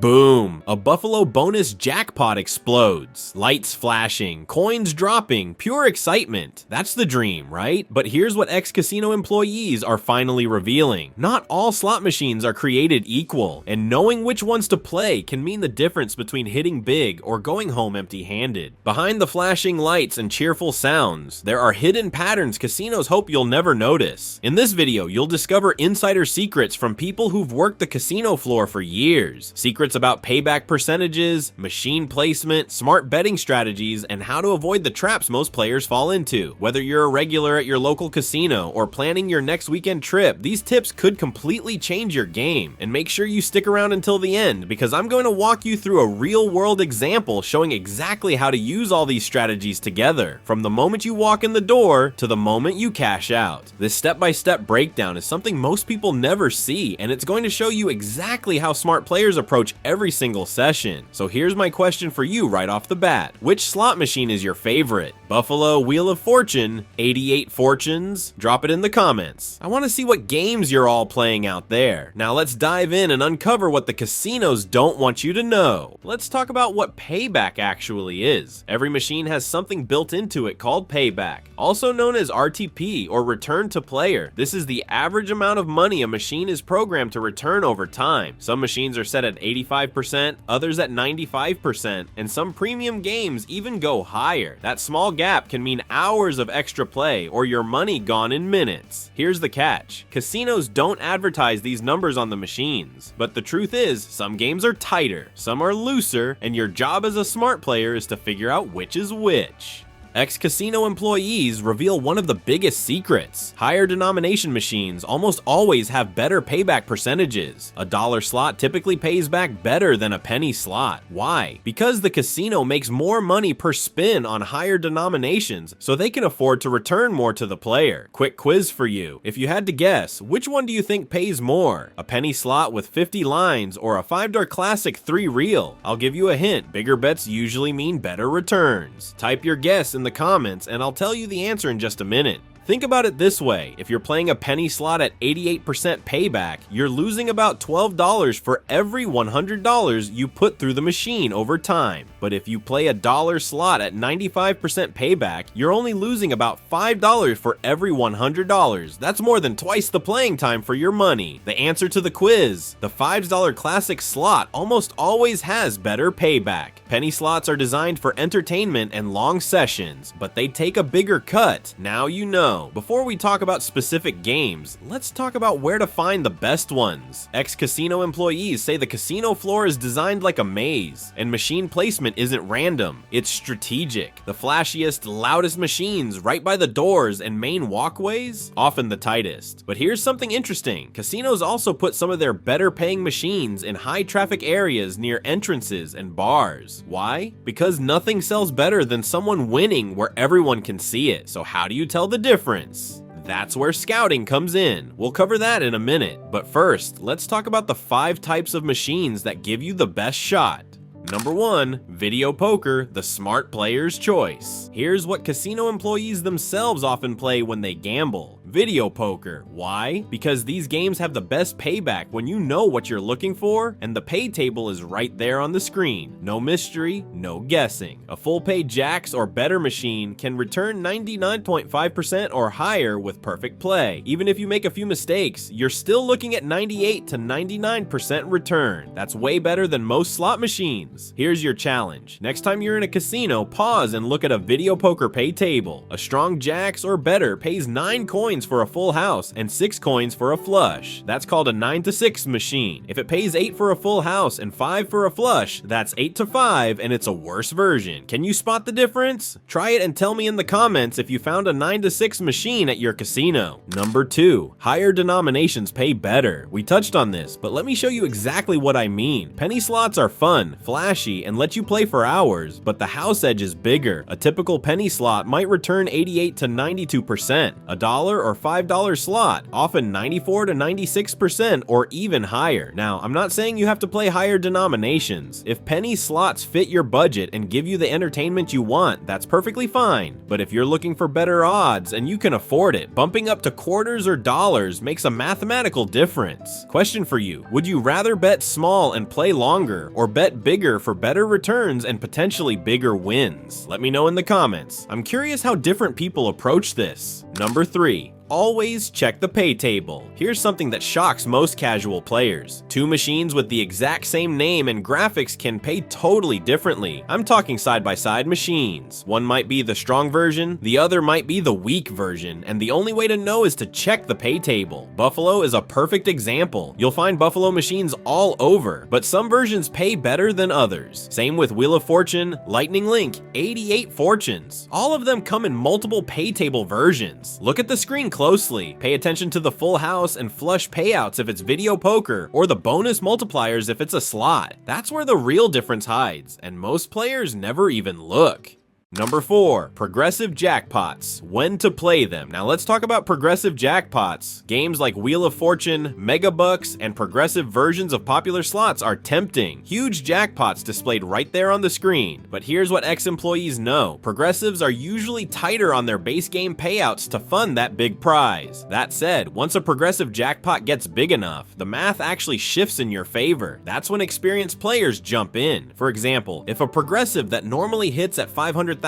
Boom! A Buffalo bonus jackpot explodes. Lights flashing, coins dropping, pure excitement. That's the dream, right? But here's what ex-casino employees are finally revealing. Not all slot machines are created equal, and knowing which ones to play can mean the difference between hitting big or going home empty-handed. Behind the flashing lights and cheerful sounds, there are hidden patterns casinos hope you'll never notice. In this video, you'll discover insider secrets from people who've worked the casino floor for years. Secrets about payback percentages, machine placement, smart betting strategies, and how to avoid the traps most players fall into. Whether you're a regular at your local casino or planning your next weekend trip, these tips could completely change your game. And make sure you stick around until the end, because I'm going to walk you through a real-world example showing exactly how to use all these strategies together, from the moment you walk in the door to the moment you cash out. This step-by-step breakdown is something most people never see, and it's going to show you exactly how smart players approach every single session. So here's my question for you right off the bat. Which slot machine is your favorite? Buffalo, Wheel of Fortune, 88 Fortunes? Drop it in the comments. I want to see what games you're all playing out there. Now let's dive in and uncover what the casinos don't want you to know. Let's talk about what payback actually is. Every machine has something built into it called payback, also known as RTP or return to player. This is the average amount of money a machine is programmed to return over time. Some machines are set at 85%, others at 95%, and some premium games even go higher. That small gap can mean hours of extra play or your money gone in minutes. Here's the catch. Casinos don't advertise these numbers on the machines, but the truth is, some games are tighter, some are looser, and your job as a smart player is to figure out which is which. Ex-casino employees reveal one of the biggest secrets. Higher denomination machines almost always have better payback percentages. A dollar slot typically pays back better than a penny slot. Why? Because the casino makes more money per spin on higher denominations, so they can afford to return more to the player. Quick quiz for you. If you had to guess, which one do you think pays more? A penny slot with 50 lines or a $5 classic 3-reel? I'll give you a hint. Bigger bets usually mean better returns. Type your guess in the comments and I'll tell you the answer in just a minute. Think about it this way. If you're playing a penny slot at 88% payback, you're losing about $12 for every $100 you put through the machine over time. But if you play a dollar slot at 95% payback, you're only losing about $5 for every $100. That's more than twice the playing time for your money. The answer to the quiz: the $5 classic slot almost always has better payback. Penny slots are designed for entertainment and long sessions, but they take a bigger cut. Now you know. Before we talk about specific games, let's talk about where to find the best ones. Ex-casino employees say the casino floor is designed like a maze, and machine placement isn't random, it's strategic. The flashiest, loudest machines right by the doors and main walkways, often the tightest. But here's something interesting. Casinos also put some of their better paying machines in high traffic areas near entrances and bars. Why? Because nothing sells better than someone winning where everyone can see it. So how do you tell the difference? That's where scouting comes in. We'll cover that in a minute. But first, let's talk about the 5 types of machines that give you the best shot. Number 1, video poker, the smart player's choice. Here's what casino employees themselves often play when they gamble. Video poker. Why? Because these games have the best payback when you know what you're looking for and the pay table is right there on the screen. No mystery, no guessing. A full pay jacks or better machine can return 99.5% or higher with perfect play. Even if you make a few mistakes, you're still looking at 98 to 99% return. That's way better than most slot machines. Here's your challenge. Next time you're in a casino, pause and look at a video poker pay table. A strong jacks or better pays 9 coins for a full house and 6 coins for a flush. That's called a 9 to 6 machine. If it pays 8 for a full house and 5 for a flush, that's 8 to 5 and it's a worse version. Can you spot the difference? Try it and tell me in the comments if you found a 9 to 6 machine at your casino. Number 2, higher denominations pay better. We touched on this, but let me show you exactly what I mean. Penny slots are fun, flashy, and let you play for hours, but the house edge is bigger. A typical penny slot might return 88 to 92%. A dollar or or $5 slot, often 94 to 96% or even higher. Now, I'm not saying you have to play higher denominations. If penny slots fit your budget and give you the entertainment you want, that's perfectly fine. But if you're looking for better odds and you can afford it, bumping up to quarters or dollars makes a mathematical difference. Question for you: would you rather bet small and play longer, or bet bigger for better returns and potentially bigger wins? Let me know in the comments. I'm curious how different people approach this. Number 3. Always check the pay table. Here's something that shocks most casual players. Two machines with the exact same name and graphics can pay totally differently. I'm talking side-by-side machines. One might be the strong version, the other might be the weak version, and the only way to know is to check the pay table. Buffalo is a perfect example. You'll find Buffalo machines all over, but some versions pay better than others. Same with Wheel of Fortune, Lightning Link, 88 Fortunes. All of them come in multiple pay table versions. Look at the screen closely. Pay attention to the full house and flush payouts if it's video poker, or the bonus multipliers if it's a slot. That's where the real difference hides, and most players never even look. Number 4, progressive jackpots. When to play them. Now let's talk about progressive jackpots. Games like Wheel of Fortune, Megabucks, and progressive versions of popular slots are tempting. Huge jackpots displayed right there on the screen. But here's what ex-employees know. Progressives are usually tighter on their base game payouts to fund that big prize. That said, once a progressive jackpot gets big enough, the math actually shifts in your favor. That's when experienced players jump in. For example, if a progressive that normally hits at $500,000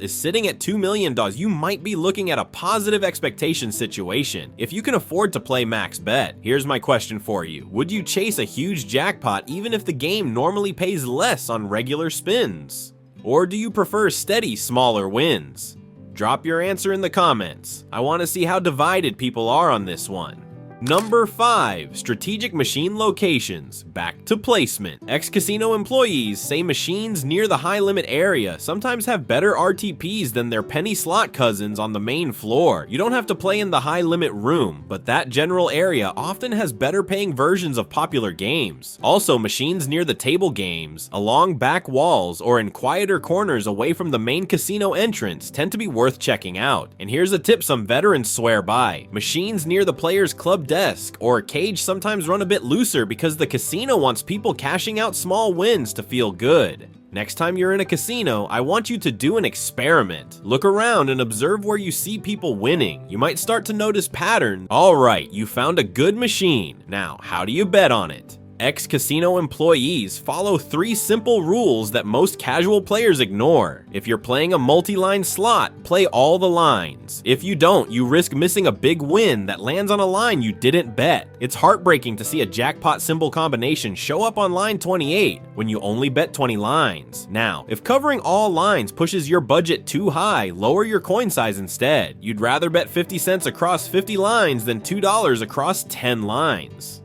is sitting at $2 million, you might be looking at a positive expectation situation. If you can afford to play max bet, here's my question for you. Would you chase a huge jackpot even if the game normally pays less on regular spins? Or do you prefer steady, smaller wins? Drop your answer in the comments. I want to see how divided people are on this one. Number 5, strategic machine locations. Back to placement. Ex-casino employees say machines near the high limit area sometimes have better RTPs than their penny slot cousins on the main floor. You don't have to play in the high limit room, but that general area often has better paying versions of popular games. Also, machines near the table games, along back walls, or in quieter corners away from the main casino entrance tend to be worth checking out. And here's a tip some veterans swear by. Machines near the player's club desk or cage sometimes run a bit looser because the casino wants people cashing out small wins to feel good. Next time you're in a casino, I want you to do an experiment. Look around and observe where you see people winning. You might start to notice patterns. Alright, you found a good machine. Now, how do you bet on it? Ex-casino employees follow 3 simple rules that most casual players ignore. If you're playing a multi-line slot, play all the lines. If you don't, you risk missing a big win that lands on a line you didn't bet. It's heartbreaking to see a jackpot symbol combination show up on line 28 when you only bet 20 lines. Now, if covering all lines pushes your budget too high, lower your coin size instead. You'd rather bet 50 cents across 50 lines than $2 across 10 lines.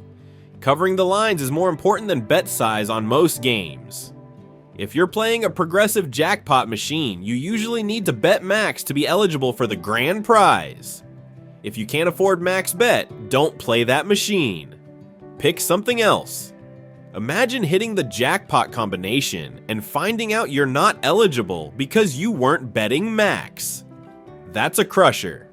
Covering the lines is more important than bet size on most games. If you're playing a progressive jackpot machine, you usually need to bet max to be eligible for the grand prize. If you can't afford max bet, don't play that machine. Pick something else. Imagine hitting the jackpot combination and finding out you're not eligible because you weren't betting max. That's a crusher.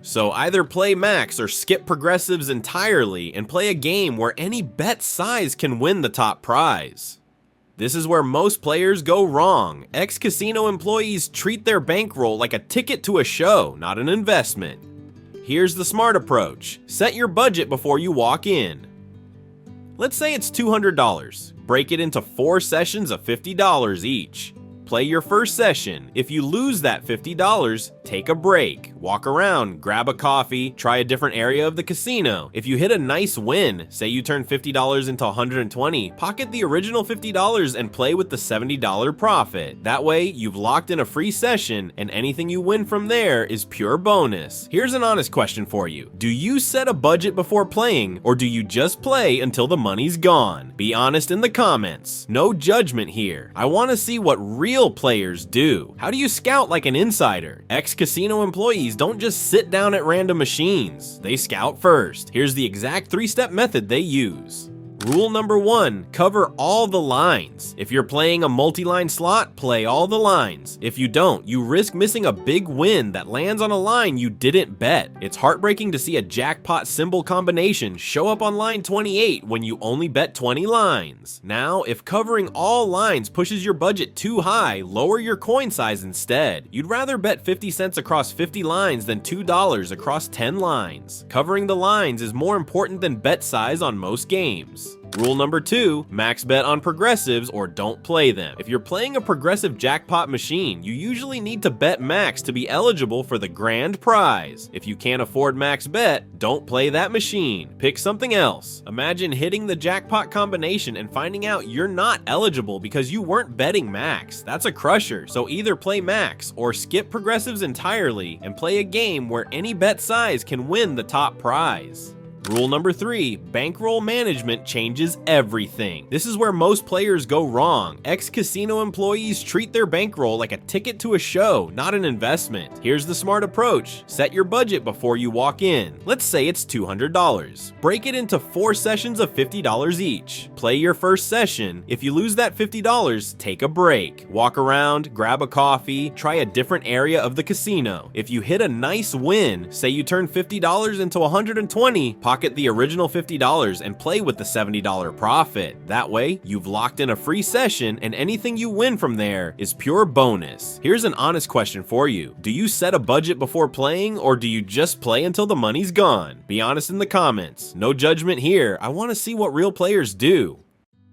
So either play max or skip progressives entirely and play a game where any bet size can win the top prize. This is where most players go wrong. Ex-casino employees treat their bankroll like a ticket to a show, not an investment. Here's the smart approach. Set your budget before you walk in. Let's say it's $200. Break it into 4 sessions of $50 each. Play your first session. If you lose that $50, take a break. Walk around, grab a coffee, try a different area of the casino. If you hit a nice win, say you turn $50 into $120, pocket the original $50 and play with the $70 profit. That way, you've locked in a free session, and anything you win from there is pure bonus. Here's an honest question for you. Do you set a budget before playing, or do you just play until the money's gone? Be honest in the comments. No judgment here. I want to see what real players do. How do you scout like an insider? Ex-casino employees don't just sit down at random machines. They scout first. Here's the exact 3-step method they use. Rule number 1, cover all the lines. If you're playing a multi-line slot, play all the lines. If you don't, you risk missing a big win that lands on a line you didn't bet. It's heartbreaking to see a jackpot symbol combination show up on line 28 when you only bet 20 lines. Now, if covering all lines pushes your budget too high, lower your coin size instead. You'd rather bet 50 cents across 50 lines than $2 across 10 lines. Covering the lines is more important than bet size on most games. Rule number 2, max bet on progressives or don't play them. If you're playing a progressive jackpot machine, you usually need to bet max to be eligible for the grand prize. If you can't afford max bet, don't play that machine. Pick something else. Imagine hitting the jackpot combination and finding out you're not eligible because you weren't betting max. That's a crusher, so either play max or skip progressives entirely and play a game where any bet size can win the top prize. Rule number 3, bankroll management changes everything. This is where most players go wrong. Ex-casino employees treat their bankroll like a ticket to a show, not an investment. Here's the smart approach. Set your budget before you walk in. Let's say it's $200. Break it into 4 sessions of $50 each. Play your first session. If you lose that $50, take a break. Walk around, grab a coffee, try a different area of the casino. If you hit a nice win, say you turn $50 into $120, pocket the original $50 and play with the $70 profit. That way, you've locked in a free session and anything you win from there is pure bonus. Here's an honest question for you. Do you set a budget before playing or do you just play until the money's gone? Be honest in the comments. No judgment here. I want to see what real players do.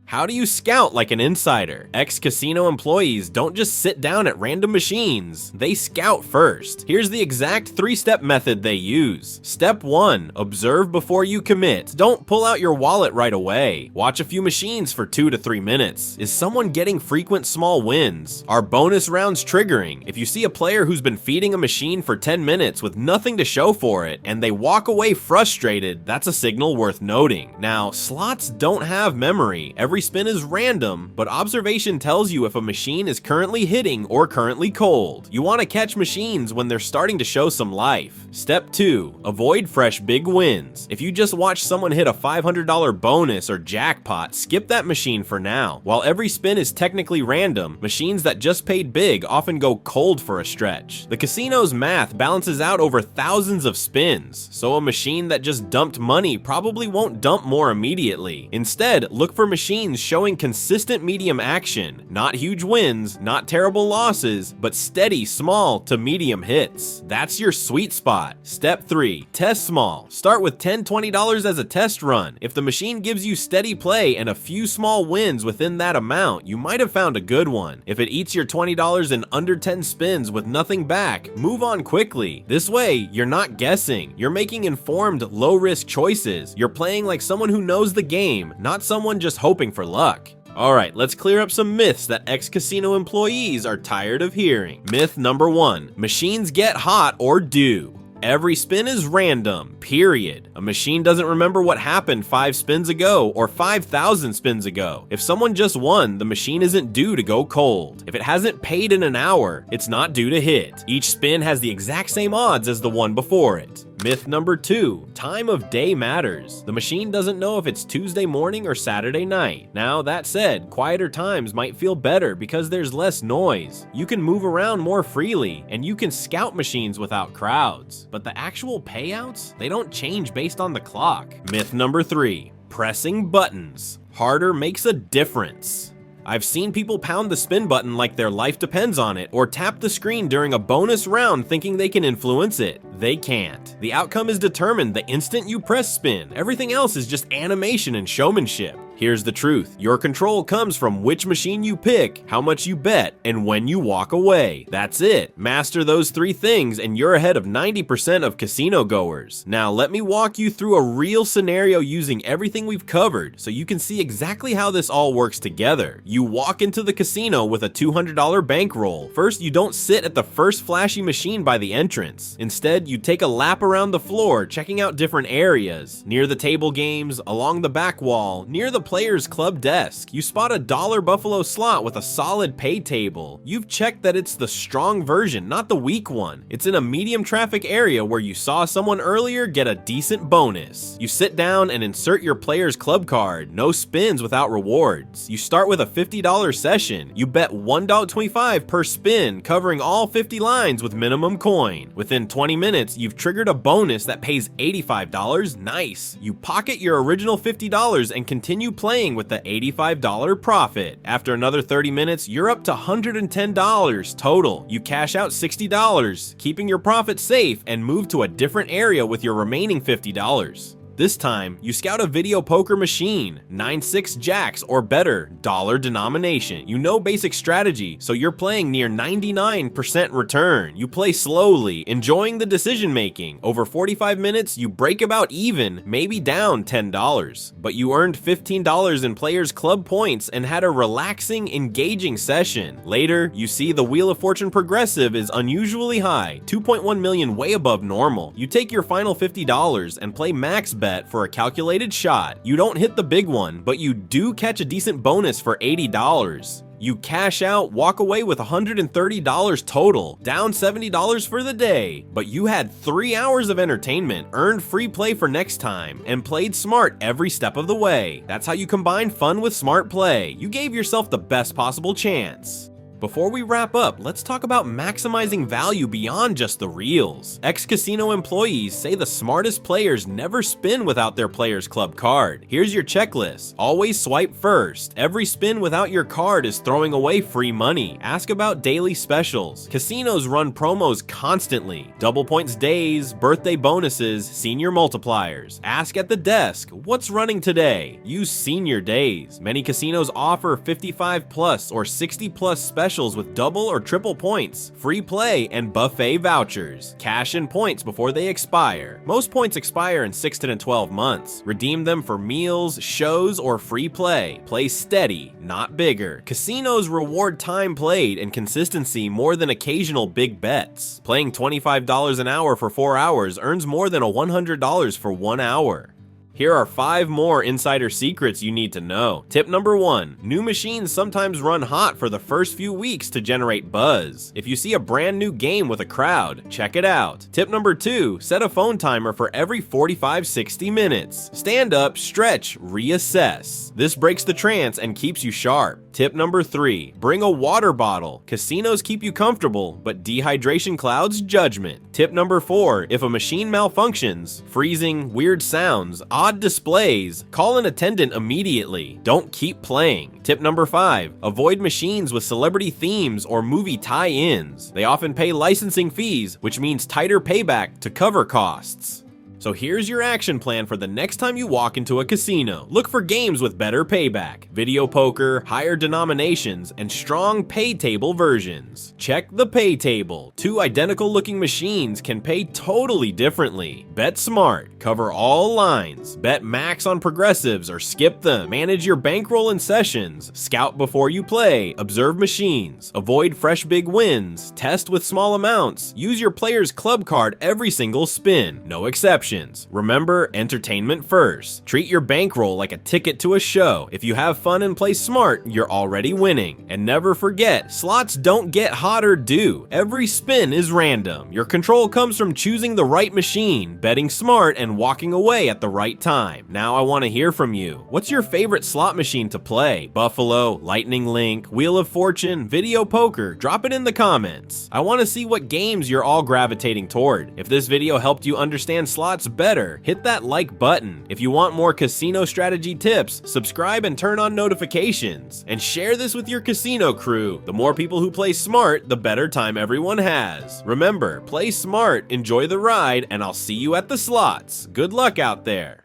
How do you scout like an insider? Ex-casino employees don't just sit down at random machines. They scout first. Here's the exact 3-step method they use. Step 1, observe before you commit. Don't pull out your wallet right away. Watch a few machines for 2 to 3 minutes. Is someone getting frequent small wins? Are bonus rounds triggering? If you see a player who's been feeding a machine for 10 minutes with nothing to show for it, and they walk away frustrated, that's a signal worth noting. Now, slots don't have memory. Every spin is random, but observation tells you if a machine is currently hitting or currently cold. You want to catch machines when they're starting to show some life. Step 2, avoid fresh big wins. If you just watch someone hit a $500 bonus or jackpot, skip that machine for now. While every spin is technically random, machines that just paid big often go cold for a stretch. The casino's math balances out over thousands of spins, so a machine that just dumped money probably won't dump more immediately. Instead, look for machines showing consistent medium action, not huge wins, not terrible losses, but steady small to medium hits. That's your sweet spot. Step 3, test small. Start with $10, $20 as a test run. If the machine gives you steady play and a few small wins within that amount, you might have found a good one. If it eats your $20 in under 10 spins with nothing back, move on quickly. This way, you're not guessing. You're making informed, low-risk choices. You're playing like someone who knows the game, not someone just hoping for luck. Alright, let's clear up some myths that ex-casino employees are tired of hearing. Myth number 1, machines get hot or do. Every spin is random, period. A machine doesn't remember what happened 5 spins ago or 5,000 spins ago. If someone just won, the machine isn't due to go cold. If it hasn't paid in an hour, it's not due to hit. Each spin has the exact same odds as the one before it. Myth number 2, time of day matters. The machine doesn't know if it's Tuesday morning or Saturday night. Now, that said, quieter times might feel better because there's less noise. You can move around more freely, and you can scout machines without crowds. But the actual payouts, they don't change based on the clock. Myth number 3, pressing buttons. Harder makes a difference. I've seen people pound the spin button like their life depends on it, or tap the screen during a bonus round thinking they can influence it. They can't. The outcome is determined the instant you press spin. Everything else is just animation and showmanship. Here's the truth. Your control comes from which machine you pick, how much you bet, and when you walk away. That's it. Master those 3 things and you're ahead of 90% of casino goers. Now let me walk you through a real scenario using everything we've covered so you can see exactly how this all works together. You walk into the casino with a $200 bankroll. First, you don't sit at the first flashy machine by the entrance. Instead, you take a lap around the floor, checking out different areas. Near the table games, along the back wall, near the player's club desk. You spot a $1 Buffalo slot with a solid pay table. You've checked that it's the strong version, not the weak one. It's in a medium traffic area where you saw someone earlier get a decent bonus. You sit down and insert your player's club card. No spins without rewards. You start with a $50 session. You bet $1.25 per spin, covering all 50 lines with minimum coin. Within 20 minutes, you've triggered a bonus that pays $85. Nice. You pocket your original $50 and continue playing with the $85 profit. After another 30 minutes, you're up to $110 total. You cash out $60, keeping your profit safe, and move to a different area with your remaining $50. This time, you scout a video poker machine, 9-6 jacks or better, dollar denomination. You know basic strategy, so you're playing near 99% return. You play slowly, enjoying the decision making. Over 45 minutes, you break about even, maybe down $10. But you earned $15 in players' club points and had a relaxing, engaging session. Later, you see the Wheel of Fortune progressive is unusually high, 2.1 million, way above normal. You take your final $50 and play max bet for a calculated shot. You don't hit the big one, but you do catch a decent bonus for $80. You cash out, walk away with $130 total, down $70 for the day. But you had 3 hours of entertainment, earned free play for next time, and played smart every step of the way. That's how you combine fun with smart play. You gave yourself the best possible chance. Before we wrap up, let's talk about maximizing value beyond just the reels. Ex-casino employees say the smartest players never spin without their player's club card. Here's your checklist. Always swipe first. Every spin without your card is throwing away free money. Ask about daily specials. Casinos run promos constantly. Double points days, birthday bonuses, senior multipliers. Ask at the desk, what's running today? Use senior days. Many casinos offer 55 plus or 60 plus specials with double or triple points, free play, and buffet vouchers. Cash in points before they expire. Most points expire in 6 to 12 months. Redeem them for meals, shows, or free play. Play steady, not bigger. Casinos reward time played and consistency more than occasional big bets. Playing $25 an hour for 4 hours earns more than $100 for 1 hour. Here are 5 more insider secrets you need to know. Tip number 1, new machines sometimes run hot for the first few weeks to generate buzz. If you see a brand new game with a crowd, check it out. Tip number 2, set a phone timer for every 45-60 minutes. Stand up, stretch, reassess. This breaks the trance and keeps you sharp. Tip number 3, bring a water bottle. Casinos keep you comfortable, but dehydration clouds judgment. Tip number 4, if a machine malfunctions, freezing, weird sounds, odd displays, call an attendant immediately. Don't keep playing. Tip number 5, avoid machines with celebrity themes or movie tie-ins. They often pay licensing fees, which means tighter payback to cover costs. So here's your action plan for the next time you walk into a casino. Look for games with better payback, video poker, higher denominations, and strong pay table versions. Check the pay table. 2 identical looking machines can pay totally differently. Bet smart, cover all lines, bet max on progressives or skip them. Manage your bankroll in sessions, scout before you play, observe machines, avoid fresh big wins, test with small amounts, use your player's club card every single spin, no exceptions. Remember, entertainment first. Treat your bankroll like a ticket to a show. If you have fun and play smart, you're already winning. And never forget, slots don't get hot or do. Every spin is random. Your control comes from choosing the right machine, betting smart, and walking away at the right time. Now I want to hear from you. What's your favorite slot machine to play? Buffalo, Lightning Link, Wheel of Fortune, video poker? Drop it in the comments. I want to see what games you're all gravitating toward. If this video helped you understand slots better, hit that like button. If you want more casino strategy tips, subscribe and turn on notifications. And share this with your casino crew. The more people who play smart, the better time everyone has. Remember, play smart, enjoy the ride, and I'll see you at the slots. Good luck out there.